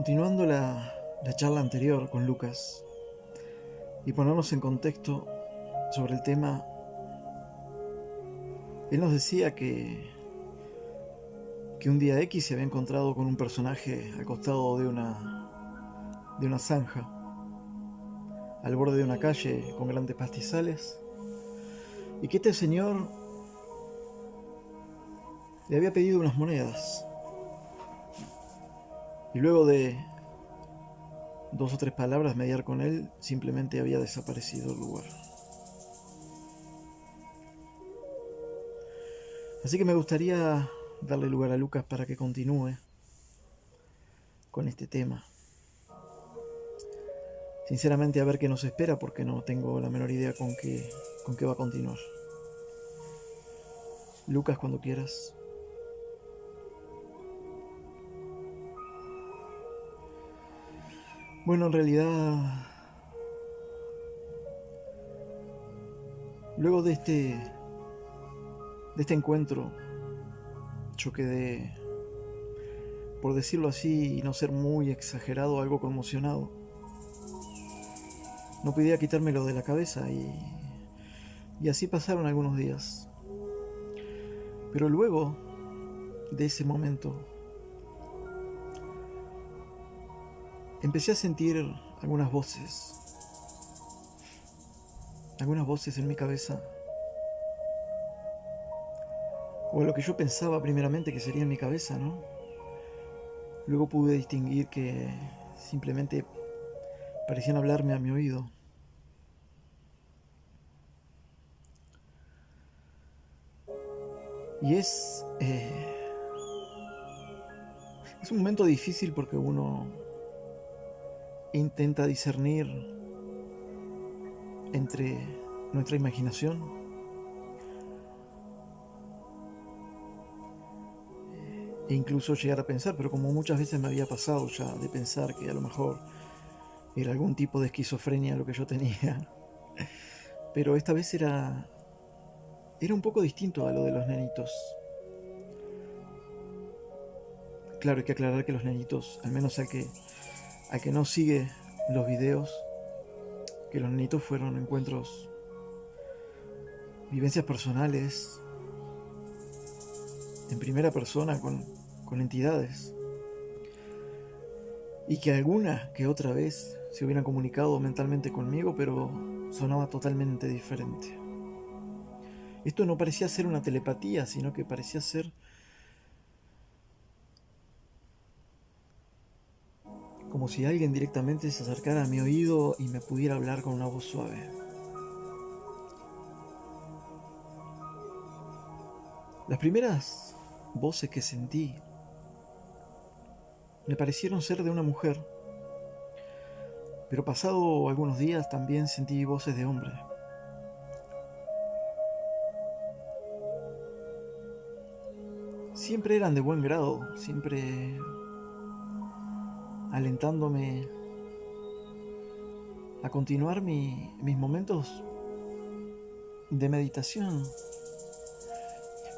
Continuando la charla anterior con Lucas y ponernos en contexto sobre el tema, él nos decía que un día X se había encontrado con un personaje al costado de una zanja, al borde de una calle con grandes pastizales, y que este señor le había pedido unas monedas. Y luego de 2 o 3 palabras mediar con él, simplemente había desaparecido del lugar. Así que me gustaría darle lugar a Lucas para que continúe con este tema. Sinceramente, a ver qué nos espera, porque no tengo la menor idea con qué va a continuar. Lucas, cuando quieras. Bueno, en realidad, luego de este encuentro, yo quedé, por decirlo así y no ser muy exagerado, algo conmocionado. No podía quitármelo de la cabeza y así pasaron algunos días. Pero luego de ese momento, empecé a sentir algunas voces en mi cabeza, o lo que yo pensaba primeramente que sería en mi cabeza, ¿no? Luego pude distinguir que simplemente parecían hablarme a mi oído. Y es un momento difícil porque uno intenta discernir entre nuestra imaginación e incluso llegar a pensar, pero como muchas veces me había pasado ya de pensar que a lo mejor era algún tipo de esquizofrenia lo que yo tenía, pero esta vez era un poco distinto a lo de los nenitos. Claro, hay que aclarar que los nenitos, al menos al que no sigue los videos, que los nenitos fueron encuentros, vivencias personales, en primera persona con entidades, y que alguna que otra vez se hubieran comunicado mentalmente conmigo, pero sonaba totalmente diferente. Esto no parecía ser una telepatía, sino que parecía ser como si alguien directamente se acercara a mi oído y me pudiera hablar con una voz suave. Las primeras voces que sentí me parecieron ser de una mujer, pero pasado algunos días también sentí voces de hombre. Siempre eran de buen grado, siempre alentándome a continuar mis momentos de meditación.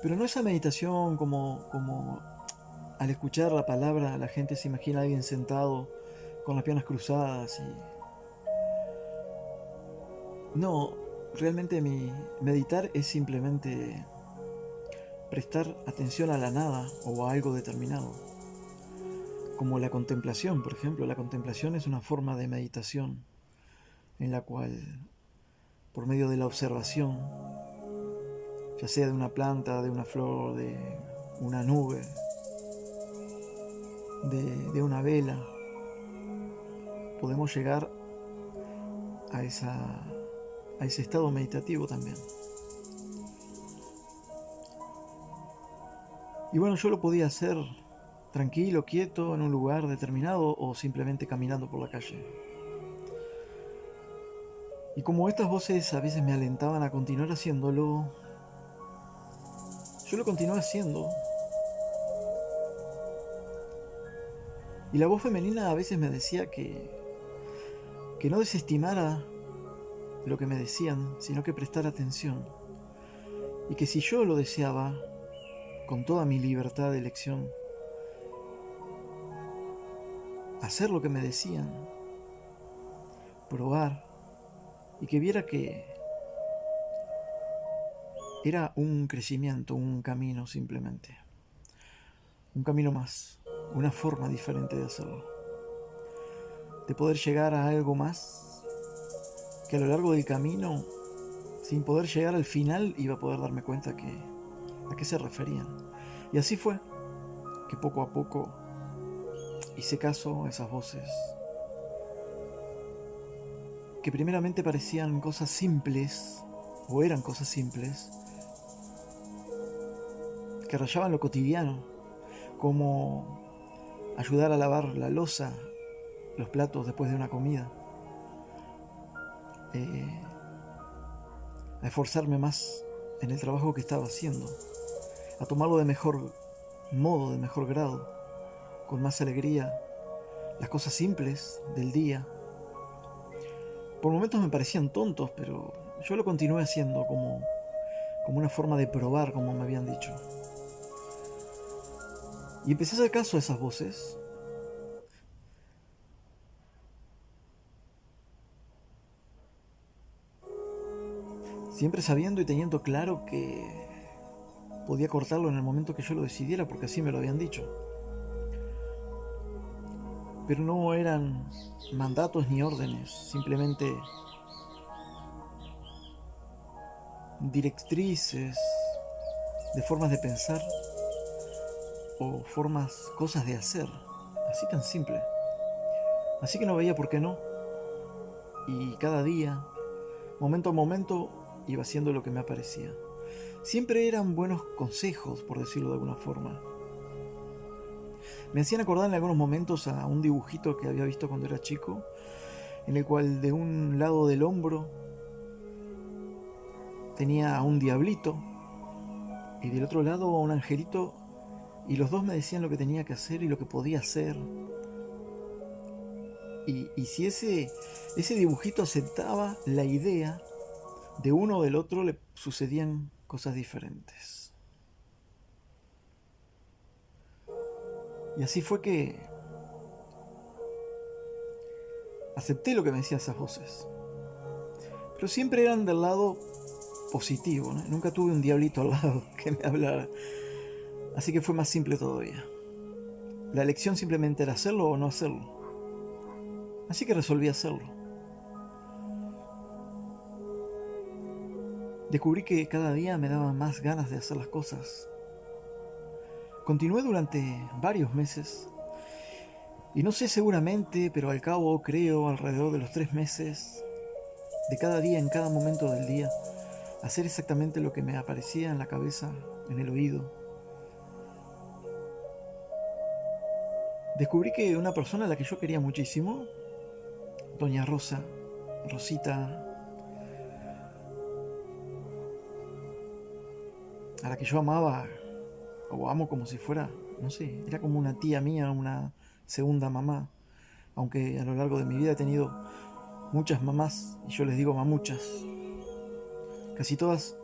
Pero no esa meditación como al escuchar la palabra la gente se imagina a alguien sentado con las piernas cruzadas y... No, realmente mi meditar es simplemente prestar atención a la nada o a algo determinado. Como la contemplación, por ejemplo. La contemplación es una forma de meditación en la cual, por medio de la observación, ya sea de una planta, de una flor, de una nube, de una vela, podemos llegar a ese estado meditativo también. Y bueno, yo lo podía hacer tranquilo, quieto, en un lugar determinado o simplemente caminando por la calle. Y como estas voces a veces me alentaban a continuar haciéndolo, yo lo continué haciendo. Y la voz femenina a veces me decía que no desestimara lo que me decían, sino que prestara atención. Y que si yo lo deseaba, con toda mi libertad de elección, hacer lo que me decían, probar, y que viera que era un crecimiento, un camino simplemente, un camino más, una forma diferente de hacerlo, de poder llegar a algo más que a lo largo del camino, sin poder llegar al final, iba a poder darme cuenta a qué se referían. Y así fue que poco a poco hice caso a esas voces que primeramente parecían cosas simples, o eran cosas simples, que rayaban lo cotidiano, como ayudar a lavar la loza, los platos después de una comida, a esforzarme más en el trabajo que estaba haciendo, a tomarlo de mejor modo, de mejor grado, con más alegría, las cosas simples del día. Por momentos me parecían tontos, pero yo lo continué haciendo como una forma de probar, como me habían dicho. Y empecé a hacer caso a esas voces. Siempre sabiendo y teniendo claro que podía cortarlo en el momento que yo lo decidiera, porque así me lo habían dicho. Pero no eran mandatos ni órdenes, simplemente directrices de formas de pensar o cosas de hacer, así tan simple. Así que no veía por qué no. Y cada día, momento a momento, iba haciendo lo que me aparecía. Siempre eran buenos consejos, por decirlo de alguna forma. Me hacían acordar en algunos momentos a un dibujito que había visto cuando era chico, en el cual de un lado del hombro tenía a un diablito y del otro lado a un angelito, y los dos me decían lo que tenía que hacer y lo que podía hacer. Y si ese dibujito aceptaba la idea de uno o del otro, le sucedían cosas diferentes. Y así fue que acepté lo que me decían esas voces. Pero siempre eran del lado positivo, ¿no? Nunca tuve un diablito al lado que me hablara. Así que fue más simple todavía. La elección simplemente era hacerlo o no hacerlo. Así que resolví hacerlo. Descubrí que cada día me daban más ganas de hacer las cosas. Continué durante varios meses. Y no sé seguramente, pero al cabo, creo, alrededor de los 3 meses, de cada día, en cada momento del día, hacer exactamente lo que me aparecía en la cabeza, en el oído. Descubrí que una persona a la que yo quería muchísimo, Doña Rosa, Rosita, a la que yo amaba, o amo como si fuera, no sé, era como una tía mía, una segunda mamá, aunque a lo largo de mi vida he tenido muchas mamás, y yo les digo mamuchas. Casi todas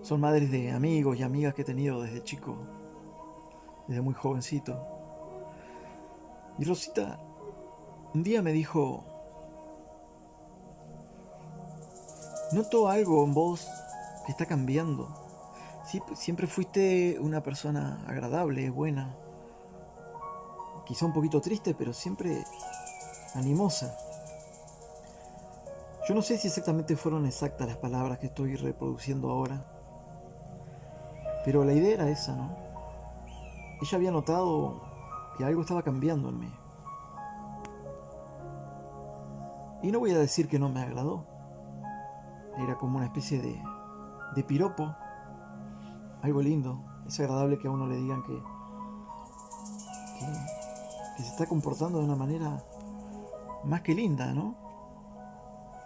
son madres de amigos y amigas que he tenido desde chico, desde muy jovencito. Y Rosita un día me dijo: noto algo en vos que está cambiando. Siempre fuiste una persona agradable, buena, quizá un poquito triste, pero siempre animosa. Yo no sé si exactamente fueron exactas las palabras que estoy reproduciendo ahora, pero la idea era esa, ¿no? Ella había notado que algo estaba cambiando en mí. Y no voy a decir que no me agradó. Era como una especie de piropo, algo lindo. Es agradable que a uno le digan que se está comportando de una manera más que linda, ¿no?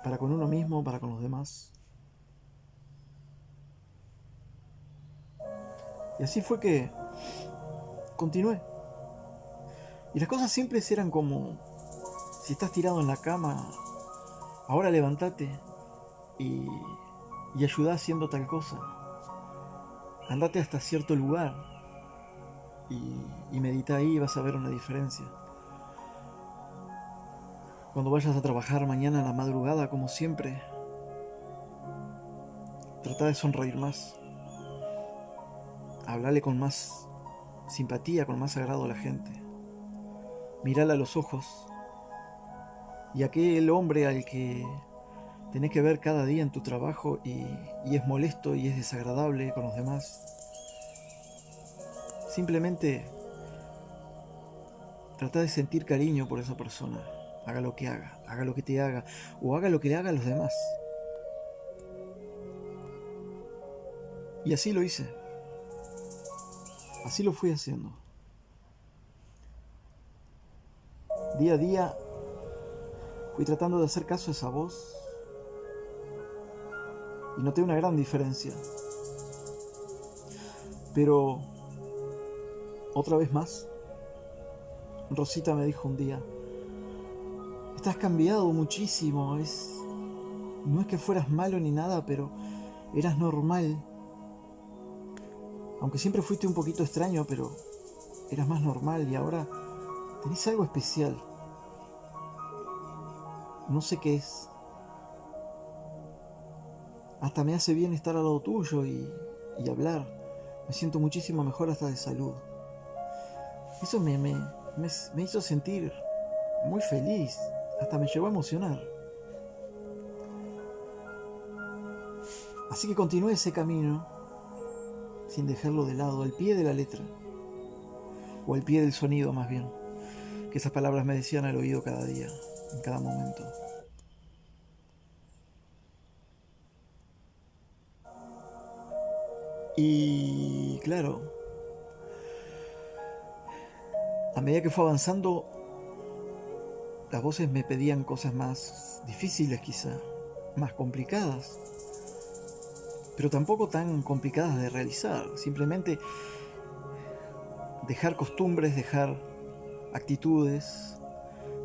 Para con uno mismo, para con los demás. Y así fue que continué. Y las cosas simples eran como: si estás tirado en la cama, ahora levántate y ayudá haciendo tal cosa. Andate hasta cierto lugar y medita ahí y vas a ver una diferencia. Cuando vayas a trabajar mañana a la madrugada, como siempre, trata de sonreír más. Hablale con más simpatía, con más agrado a la gente. Mírala a los ojos. Y aquel hombre al que tenés que ver cada día en tu trabajo y es molesto y es desagradable con los demás, simplemente trata de sentir cariño por esa persona. Haga lo que te haga, o haga lo que le haga a los demás. Y así lo hice. Así lo fui haciendo. Día a día fui tratando de hacer caso a esa voz y noté una gran diferencia. Pero, otra vez más, Rosita me dijo un día: estás cambiado muchísimo, no es que fueras malo ni nada, pero eras normal. Aunque siempre fuiste un poquito extraño, pero eras más normal y ahora tenés algo especial. No sé qué es. Hasta me hace bien estar al lado tuyo y hablar. Me siento muchísimo mejor hasta de salud. Eso me hizo sentir muy feliz. Hasta me llegó a emocionar. Así que continué ese camino sin dejarlo de lado, al pie de la letra. O al pie del sonido más bien. Que esas palabras me decían al oído cada día, en cada momento. Y claro, a medida que fue avanzando, las voces me pedían cosas más difíciles quizá, más complicadas, pero tampoco tan complicadas de realizar. Simplemente dejar costumbres, dejar actitudes,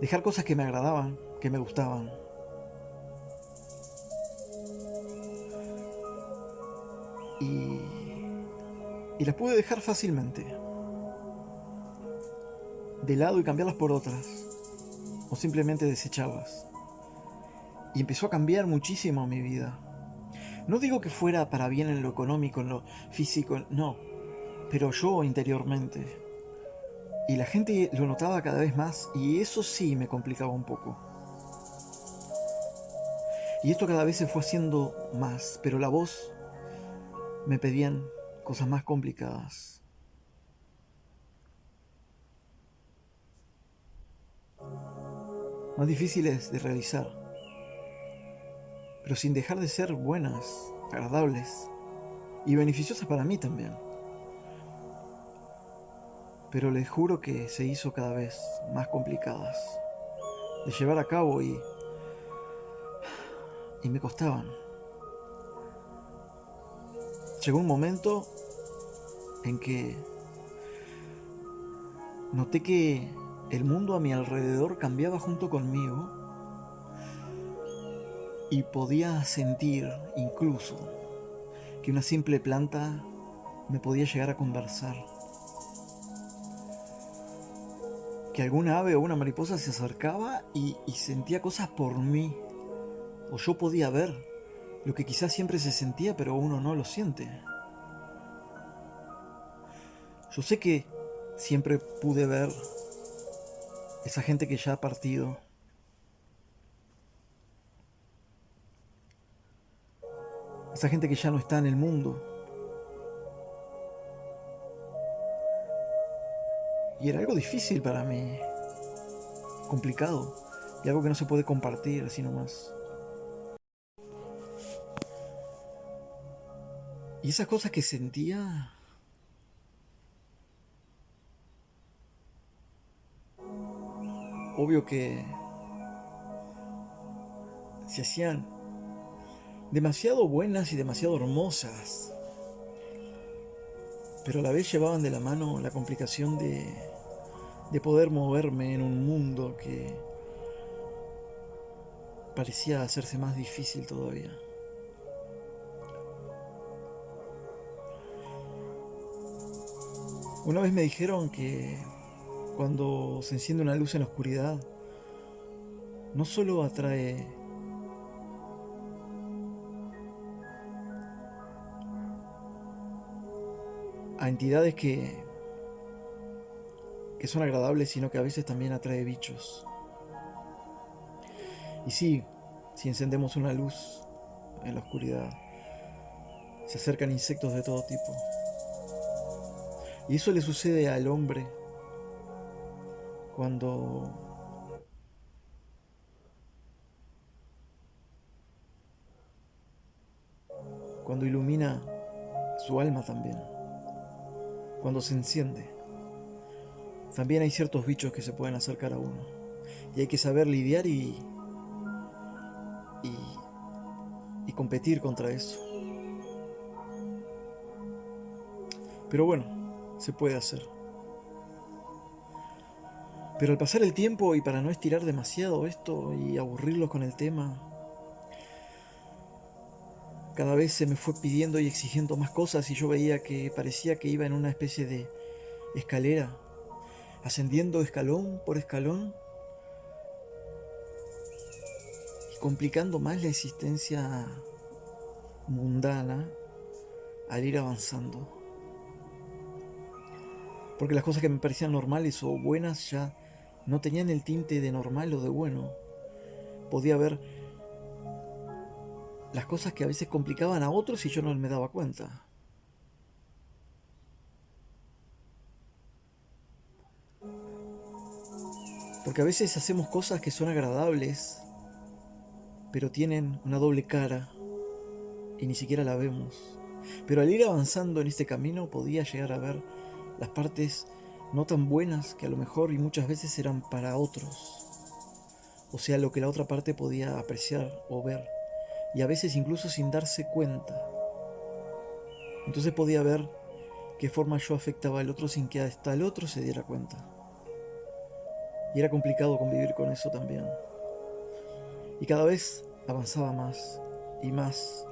dejar cosas que me agradaban, que me gustaban. Y las pude dejar fácilmente de lado y cambiarlas por otras, o simplemente desecharlas. Y empezó a cambiar muchísimo mi vida. No digo que fuera para bien en lo económico, en lo físico, no, pero yo interiormente. Y la gente lo notaba cada vez más y eso sí me complicaba un poco. Y esto cada vez se fue haciendo más, pero la voz me pedían cosas más complicadas. Más difíciles de realizar, pero sin dejar de ser buenas, agradables y beneficiosas para mí también. Pero les juro que se hizo cada vez más complicadas de llevar a cabo y me costaban. Llegó un momento en que noté que el mundo a mi alrededor cambiaba junto conmigo y podía sentir incluso que una simple planta me podía llegar a conversar. Que alguna ave o una mariposa se acercaba y sentía cosas por mí. O yo podía ver lo que quizás siempre se sentía, pero uno no lo siente. Yo sé que siempre pude ver esa gente que ya ha partido. Esa gente que ya no está en el mundo. Y era algo difícil para mí. Complicado. Y algo que no se puede compartir así nomás. Y esas cosas que sentía, obvio que se hacían demasiado buenas y demasiado hermosas, pero a la vez llevaban de la mano la complicación de poder moverme en un mundo que parecía hacerse más difícil todavía. Una vez me dijeron que cuando se enciende una luz en la oscuridad, no solo atrae a entidades que son agradables, sino que a veces también atrae bichos. Y sí, si encendemos una luz en la oscuridad, se acercan insectos de todo tipo. Y eso le sucede al hombre cuando ilumina su alma también, cuando se enciende. También hay ciertos bichos que se pueden acercar a uno. Y hay que saber lidiar y competir contra eso. Pero bueno, se puede hacer. Pero al pasar el tiempo, y para no estirar demasiado esto y aburrirlos con el tema, cada vez se me fue pidiendo y exigiendo más cosas y yo veía que parecía que iba en una especie de escalera, ascendiendo escalón por escalón y complicando más la existencia mundana al ir avanzando. Porque las cosas que me parecían normales o buenas ya no tenían el tinte de normal o de bueno. Podía ver las cosas que a veces complicaban a otros y yo no me daba cuenta. Porque a veces hacemos cosas que son agradables, pero tienen una doble cara y ni siquiera la vemos. Pero al ir avanzando en este camino podía llegar a ver las partes no tan buenas que a lo mejor y muchas veces eran para otros. O sea, lo que la otra parte podía apreciar o ver. Y a veces incluso sin darse cuenta. Entonces podía ver qué forma yo afectaba al otro sin que hasta el otro se diera cuenta. Y era complicado convivir con eso también. Y cada vez avanzaba más y más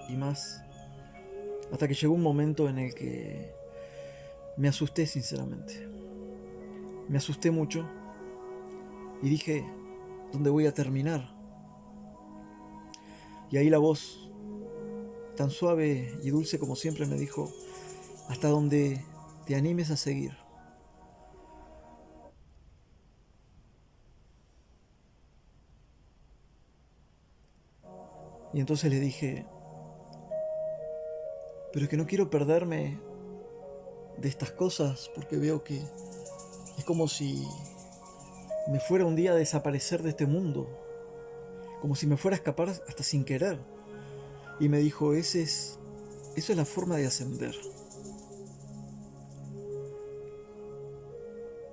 y más. Hasta que llegó un momento en el que me asusté sinceramente. Me asusté mucho y dije, ¿dónde voy a terminar? Y ahí la voz, tan suave y dulce como siempre, me dijo, hasta donde te animes a seguir. Y entonces le dije, pero es que no quiero perderme de estas cosas porque veo que es como si me fuera un día a desaparecer de este mundo, como si me fuera a escapar hasta sin querer. Y me dijo, eso es la forma de ascender.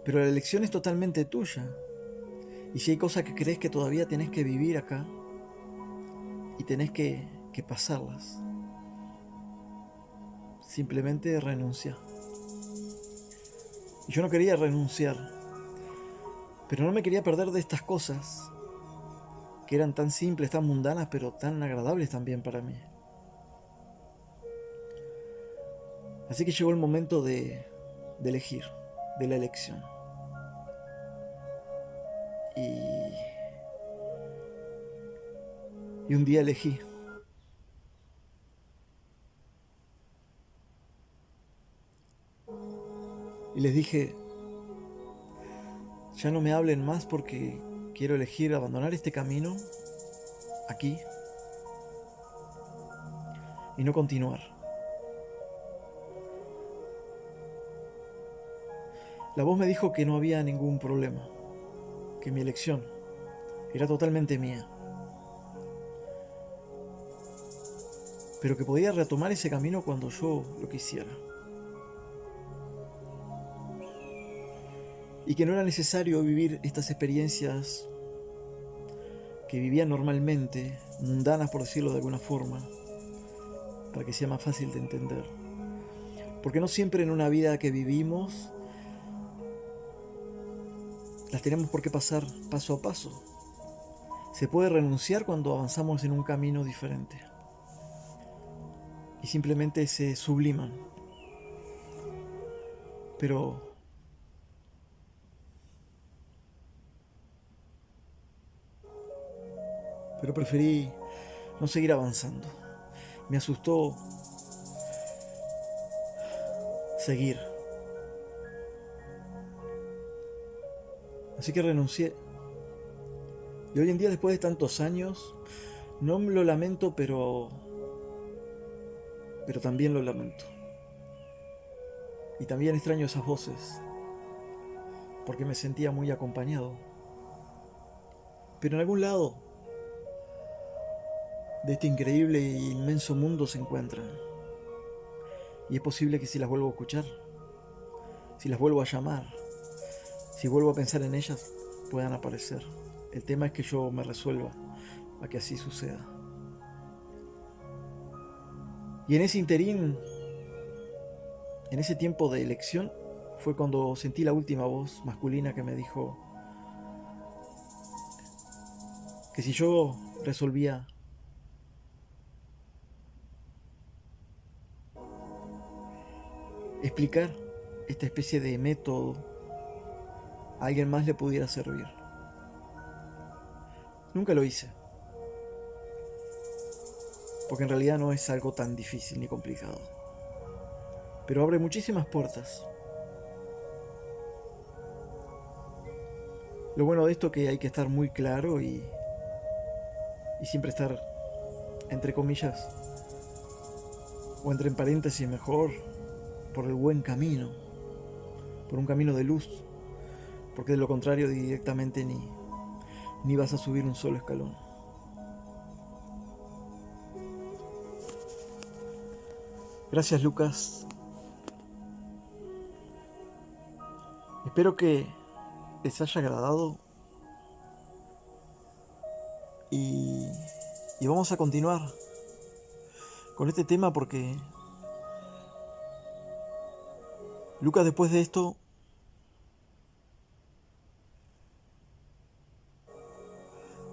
Pero la elección es totalmente tuya. Y si hay cosas que crees que todavía tenés que vivir acá y tenés que pasarlas, simplemente renuncia. Y yo no quería renunciar, pero no me quería perder de estas cosas que eran tan simples, tan mundanas, pero tan agradables también para mí. Así que llegó el momento de elegir, de la elección. Y un día elegí. Y les dije, ya no me hablen más porque quiero elegir abandonar este camino aquí y no continuar. La voz me dijo que no había ningún problema, que mi elección era totalmente mía, pero que podía retomar ese camino cuando yo lo quisiera. Y que no era necesario vivir estas experiencias que vivía normalmente, mundanas por decirlo de alguna forma, para que sea más fácil de entender. Porque no siempre en una vida que vivimos las tenemos por qué pasar paso a paso. Se puede renunciar cuando avanzamos en un camino diferente. Y simplemente se subliman. Pero pero preferí no seguir avanzando. Me asustó seguir. Así que renuncié. Y hoy en día, después de tantos años, no lo lamento, pero también lo lamento. Y también extraño esas voces, porque me sentía muy acompañado. Pero en algún lado de este increíble e inmenso mundo se encuentran. Y es posible que si las vuelvo a escuchar, si las vuelvo a llamar, si vuelvo a pensar en ellas, puedan aparecer. El tema es que yo me resuelva a que así suceda. Y en ese interín, en ese tiempo de elección, fue cuando sentí la última voz masculina que me dijo que si yo resolvía explicar esta especie de método, a alguien más le pudiera servir. Nunca lo hice, porque en realidad no es algo tan difícil ni complicado, pero abre muchísimas puertas. Lo bueno de esto es que hay que estar muy claro y siempre estar, entre comillas, o entre paréntesis mejor, por el buen camino, por un camino de luz, porque de lo contrario directamente ni vas a subir un solo escalón. Gracias, Lucas. Espero que les haya agradado y vamos a continuar con este tema porque Lucas, después de esto,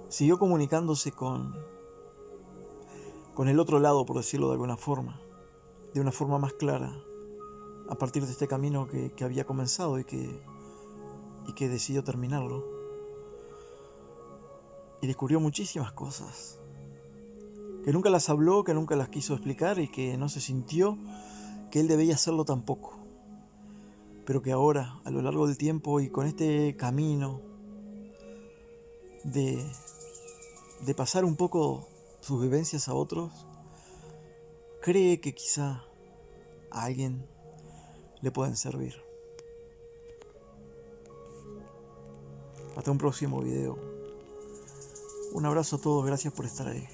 siguió comunicándose con el otro lado, por decirlo de alguna forma, de una forma más clara, a partir de este camino que había comenzado y que decidió terminarlo. Y descubrió muchísimas cosas, que nunca las habló, que nunca las quiso explicar y que no se sintió que él debía hacerlo tampoco. Pero que ahora, a lo largo del tiempo y con este camino de pasar un poco sus vivencias a otros, cree que quizá a alguien le pueden servir. Hasta un próximo video. Un abrazo a todos, gracias por estar ahí.